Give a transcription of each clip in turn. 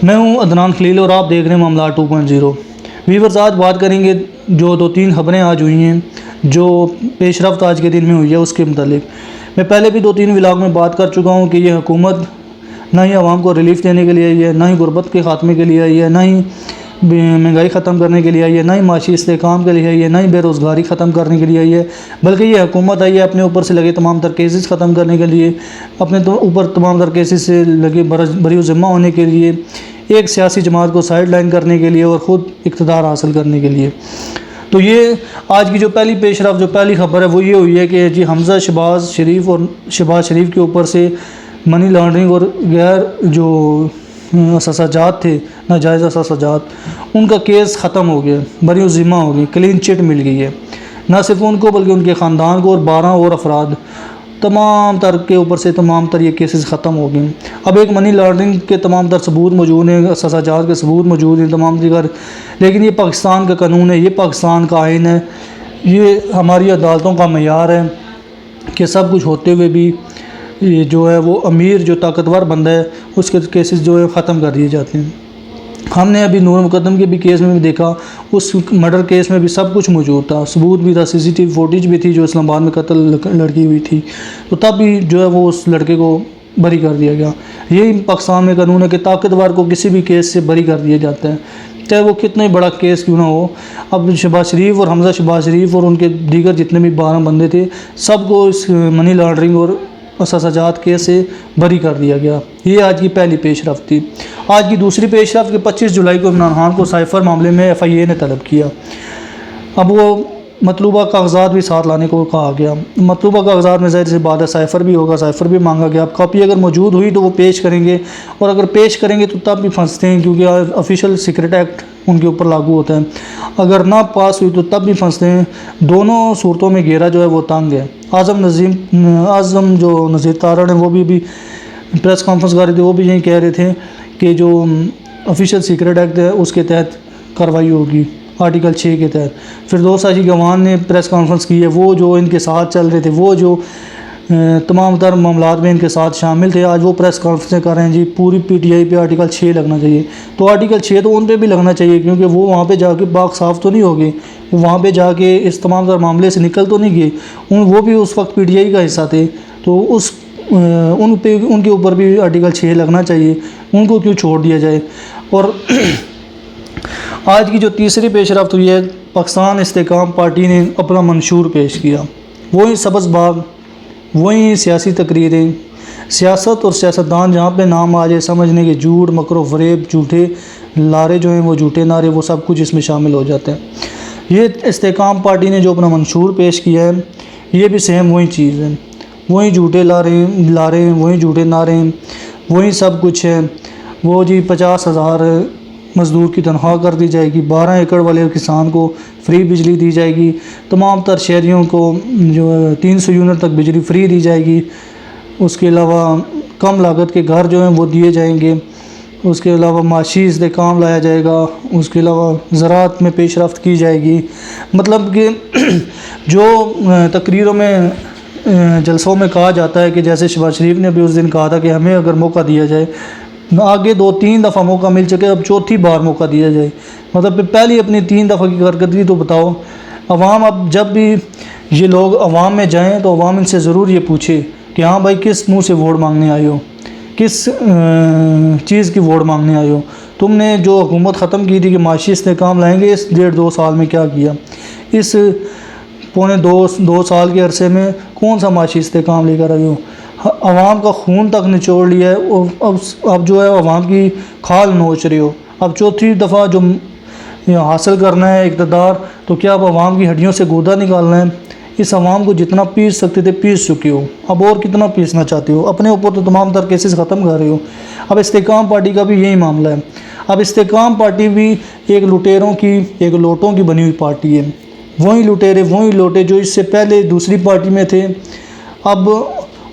میں ہوں عدنان خلیل اور آپ دیکھ رہے ہیں معاملات 2.0 ویورز۔ آج بات کریں گے جو 2-3 خبریں آج ہوئی ہیں جو پیش رفت آج کے دن میں ہوئی ہے اس کے متعلق۔ میں پہلے بھی 2-3 ولاگ میں بات کر چکا ہوں کہ یہ حکومت نہ ہی عوام کو ریلیف دینے کے لیے آئی ہے، نہ ہی غربت کے خاتمے کے لیے آئی ہے، نہ ہی مہنگائی ختم کرنے کے لیے آئی ہے، نہ ہی معاشی استحکام کے لیے آئی ہے، نہ ہی بے روزگاری ختم کرنے کے لیے آئی ہے، بلکہ یہ حکومت آئی ہے اپنے اوپر سے لگے تمام تر کیسز ختم کرنے کے لیے، اپنے اوپر تمام تر کیسز سے لگے بری ذمہ ہونے کے لیے، ایک سیاسی جماعت کو سائیڈ لائن کرنے کے لیے اور خود اقتدار حاصل کرنے کے لیے۔ تو یہ آج کی جو پہلی پیش رفت، جو پہلی خبر ہے وہ یہ ہوئی ہے کہ حمزہ شہباز شریف کے اوپر سے منی لانڈرنگ اور غیر جو اثاثہ جات تھے، ناجائز اثاثہ جات، ان کا کیس ختم ہو گیا، بری ذمہ ہو گئی، کلین چٹ مل گئی ہے، نہ صرف ان کو بلکہ ان کے خاندان کو اور 12 اور افراد، تمام تر کے اوپر سے تمام تر یہ کیسز ختم ہو گئے۔ اب ایک منی لانڈرنگ کے تمام تر ثبوت موجود ہیں، اثاثہ جات کے ثبوت موجود ہیں تمام دیگر، لیکن یہ پاکستان کا قانون ہے، یہ پاکستان کا آئین ہے، یہ ہماری عدالتوں کا معیار ہے کہ سب کچھ ہوتے ہوئے بھی یہ جو ہے وہ امیر جو طاقتور بندہ ہے اس کے کیسز جو ہے ختم کر دیے جاتے ہیں۔ ہم نے ابھی نور مقدم کے بھی کیس میں بھی دیکھا، اس مرڈر کیس میں بھی سب کچھ موجود تھا، ثبوت بھی تھا، CCTV فوٹیج بھی تھی جو اسلام آباد میں قتل لڑکی ہوئی تھی، تو تب بھی جو ہے وہ اس لڑکے کو بری کر دیا گیا۔ یہی پاکستان میں قانون ہے کہ طاقتور کو کسی بھی کیس سے بری کر دیا جاتا ہے، چاہے وہ کتنا ہی بڑا کیس کیوں نہ ہو۔ اب شہباز شریف اور حمزہ شہباز شریف اور ان کے دیگر جتنے بھی 12 بندے تھے، سب کو اس منی لانڈرنگ اور اثاثہ جات کیس سے بری کر دیا گیا۔ یہ آج کی پہلی پیش رفت تھی۔ آج کی دوسری پیش رفت کہ 25 جولائی کو عمران خان کو سائفر معاملے میں FIA نے طلب کیا۔ اب وہ مطلوبہ کاغذات بھی ساتھ لانے کو کہا گیا۔ مطلوبہ کاغذات میں ظاہر سی بات ہے سائفر بھی ہوگا، سائفر بھی مانگا گیا۔ اب کاپی اگر موجود ہوئی تو وہ پیش کریں گے، اور اگر پیش کریں گے تو تب بھی پھنستے ہیں کیونکہ آفیشیل سیکرٹ ایکٹ ان کے اوپر لاگو ہوتا ہے۔ اگر نہ پاس ہوئی تو تب بھی پھنستے ہیں۔ دونوں صورتوں میں گھیرا جو ہے وہ تنگ ہے۔ اعظم جو نذیر تارڑ ہیں وہ بھی پریس کانفرنس کر رہے تھے، وہ بھی یہی کہہ رہے تھے کہ جو آفیشیل سیکرٹ ایکٹ ہے اس کے تحت کارروائی ہوگی، آرٹیکل 6 کے تحت۔ فردوس حاجی گوان نے پریس کانفرنس کی ہے، وہ جو ان کے ساتھ چل رہے تھے، وہ جو تمام تر معاملات میں ان کے ساتھ شامل تھے، آج وہ پریس کانفرنسیں کر رہے ہیں جی پوری PTI پہ آرٹیکل 6 لگنا چاہیے۔ تو آرٹیکل 6 تو ان پہ بھی لگنا چاہیے کیونکہ وہ وہاں پہ جا کے پاک صاف تو نہیں ہو گئے، وہ وہاں پہ جا کے اس تمام تر معاملے سے نکل تو نہیں گئے، وہ بھی اس وقت PTI کا حصہ تھے، تو ان کے اوپر بھی آرٹیکل 6 لگنا چاہیے، ان کو کیوں چھوڑ دیا جائے۔ اور آج کی جو تیسری پیش رفت ہوئی ہے، پاکستان استحکام پارٹی نے اپنا منشور پیش کیا۔ وہی سبز باغ، وہی سیاسی تقریریں، سیاست اور سیاستدان جہاں پہ نام آ جائے سمجھنے کے جھوٹ، مکر و فریب، جھوٹے لارے جو ہیں وہ جھوٹے نعرے، وہ سب کچھ اس میں شامل ہو جاتے ہیں۔ یہ استحکام پارٹی نے جو اپنا منشور پیش کیا ہے یہ بھی سیم وہی چیز ہے، وہی جھوٹے لارے ہیں، وہی جھوٹے نعرے ہیں، وہی سب کچھ ہے۔ وہ جی 50,000 مزدور کی تنخواہ کر دی جائے گی، 12 ایکڑ والے کسان کو فری بجلی دی جائے گی، تمام تر شہریوں کو جو 300 یونٹ تک بجلی فری دی جائے گی، اس کے علاوہ کم لاگت کے گھر جو ہیں وہ دیے جائیں گے، اس کے علاوہ معاشی استحکام لایا جائے گا، اس کے علاوہ زراعت میں پیش رفت کی جائے گی۔ مطلب کہ جو تقریروں میں جلسوں میں کہا جاتا ہے کہ جیسے شہباز شریف نے بھی اس دن کہا تھا کہ ہمیں اگر موقع دیا جائے، آگے 2-3 دفعہ موقع مل چکے، اب چوتھی بار موقع دیا جائے، مطلب پہلی اپنی 3 دفعہ کی کارکردگی تو بتاؤ۔ عوام اب جب بھی یہ لوگ عوام میں جائیں تو عوام ان سے ضرور یہ پوچھے کہ ہاں بھائی کس منہ سے ووٹ مانگنے آئے ہو، کس چیز کی ووٹ مانگنے آئے ہو، تم نے جو حکومت ختم کی تھی کہ معاشی استحکام لائیں گے، اس 1.5-2 سال میں کیا کیا، اس پونے 2 سال کے عرصے میں کون سا معاشی استحکام لے کر آئے ہو۔ عوام کا خون تک نچوڑ لیا ہے، اور اب جو ہے عوام کی کھال نوچ رہے ہو۔ اب چوتھی دفعہ جو حاصل کرنا ہے اقتدار، تو کیا اب عوام کی ہڈیوں سے گودا نکالنا ہے؟ اس عوام کو جتنا پیس سکتے تھے پیس چکے ہو، اب اور کتنا پیسنا چاہتے ہو؟ اپنے اوپر تو تمام تر کیسز ختم کر رہے ہو۔ اب استحکام پارٹی کا بھی یہی معاملہ ہے۔ اب استحکام پارٹی بھی ایک لٹیروں کی، ایک لوٹوں کی بنی ہوئی پارٹی ہے، وہی لٹیرے، وہی لوٹے جو اس سے پہلے دوسری پارٹی میں تھے، اب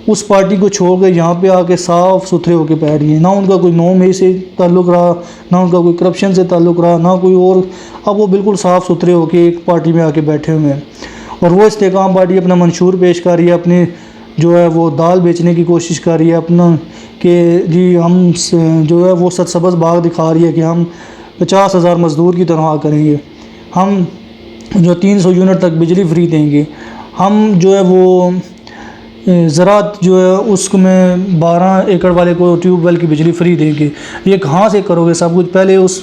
اس پارٹی کو چھوڑ کے یہاں پہ آ کے صاف ستھرے ہو کے بیٹھ گئے، نہ ان کا کوئی نو میں سے تعلق رہا، نہ ان کا کوئی کرپشن سے تعلق رہا، نہ کوئی اور، اب وہ بالکل صاف ستھرے ہو کے ایک پارٹی میں آ کے بیٹھے ہوئے ہیں۔ اور وہ استحکام پارٹی اپنا منشور پیش کر رہی ہے، اپنے جو ہے وہ دال بیچنے کی کوشش کر رہی ہے، اپنا کہ جی ہم جو ہے وہ سرسبز باغ دکھا رہی ہے کہ ہم 50,000 مزدور کی تنخواہ کریں گے، ہم جو 300 یونٹ تک بجلی فری دیں گے، ہم جو ہے وہ زراعت جو ہے اس میں 12 ایکڑ والے کو ٹیوب ویل کی بجلی فری دیں گے۔ یہ کہاں سے کرو گے سب کچھ؟ پہلے اس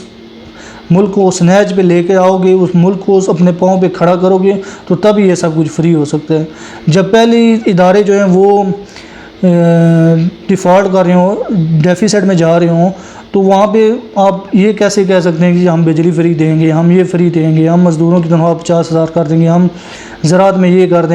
ملک کو اس نہج پہ لے کے آؤ گے، اس ملک کو اپنے پاؤں پہ کھڑا کرو گے تو تب یہ سب کچھ فری ہو سکتا ہے۔ جب پہلے ادارے جو ہیں وہ ڈیفالٹ کر رہے ہوں، ڈیفیسٹ میں جا رہے ہوں، تو وہاں پہ آپ یہ کیسے کہہ سکتے ہیں کہ ہم بجلی فری دیں گے، ہم یہ فری دیں گے، ہم مزدوروں کی تنخواہ 50,000 کر دیں گے، ہم زراعت میں یہ کر دیں گے۔